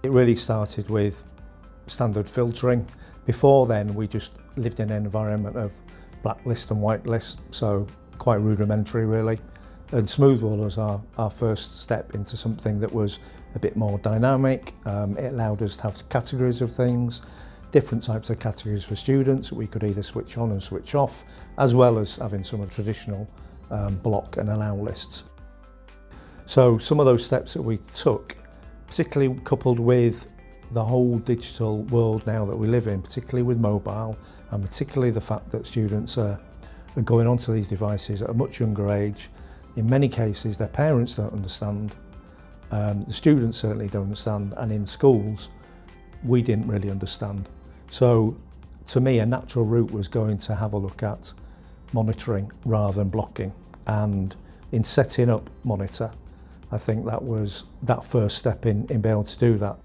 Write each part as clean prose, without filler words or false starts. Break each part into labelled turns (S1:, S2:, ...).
S1: It really started with standard filtering. Before then, we just lived in an environment of blacklist and whitelist, so quite rudimentary really. And Smoothwall was our first step into something that was a bit more dynamic. It allowed us to have categories of things, different types of categories for students that we could either switch on and switch off, as well as having some of the traditional block and allow lists. So some of those steps that we took, particularly coupled with the whole digital world now that we live in, particularly with mobile, and particularly the fact that students are going onto these devices at a much younger age. In many cases, their parents don't understand, the students certainly don't understand, and in schools, we didn't really understand. So, to me, a natural route was going to have a look at monitoring rather than blocking. And in setting up Monitor, I think that was that first step in being able to do that.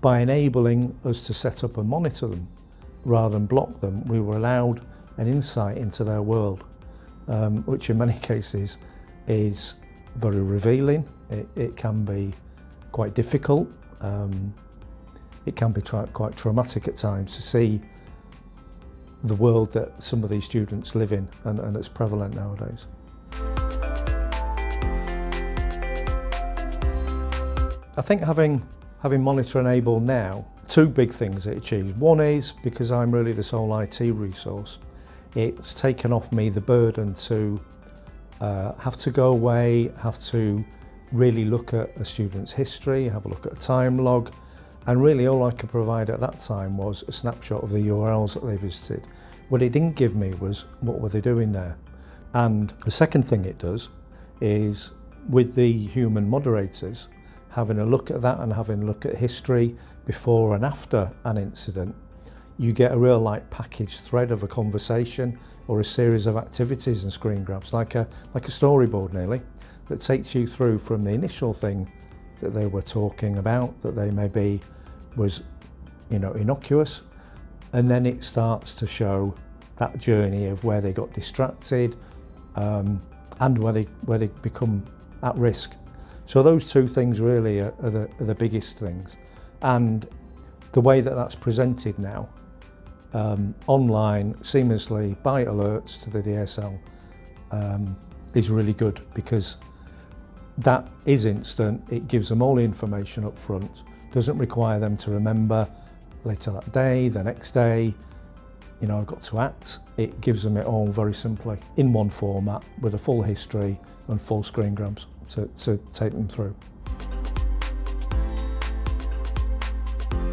S1: By enabling us to set up and monitor them rather than block them, we were allowed an insight into their world, which in many cases is very revealing. It can be quite difficult. It can be quite traumatic at times to see the world that some of these students live in, and it's prevalent nowadays. I think having Monitor enabled now, two big things it achieves. One is, because I'm really the sole IT resource, it's taken off me the burden to have to go away, have to really look at a student's history, have a look at a time log, and really all I could provide at that time was a snapshot of the URLs that they visited. What it didn't give me was what were they doing there. And the second thing it does is, with the human moderators, having a look at that and having a look at history before and after an incident, you get a real package thread of a conversation or a series of activities and screen grabs, like a storyboard nearly, that takes you through from the initial thing that they were talking about, that they maybe was innocuous, and then it starts to show that journey of where they got distracted and where they become at risk. So those two things really are the biggest things. And the way that that's presented now, online, seamlessly, by alerts to the DSL, is really good, because that is instant. It gives them all the information up front, doesn't require them to remember later that day, the next day, I've got to act. It gives them it all very simply in one format with a full history and full screen grabs to take them through.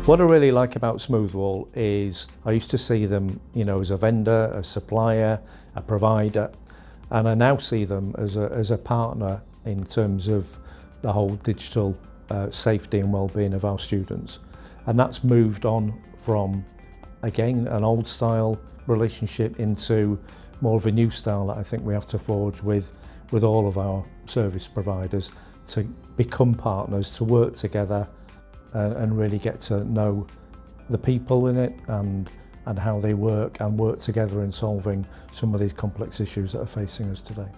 S1: What I really like about Smoothwall is I used to see them, as a vendor, a supplier, a provider, and I now see them as a partner in terms of the whole digital safety and well-being of our students. And that's moved on from, again, an old style relationship into more of a new style that I think we have to forge with all of our service providers, to become partners, to work together and really get to know the people in it and how they work, and work together in solving some of these complex issues that are facing us today.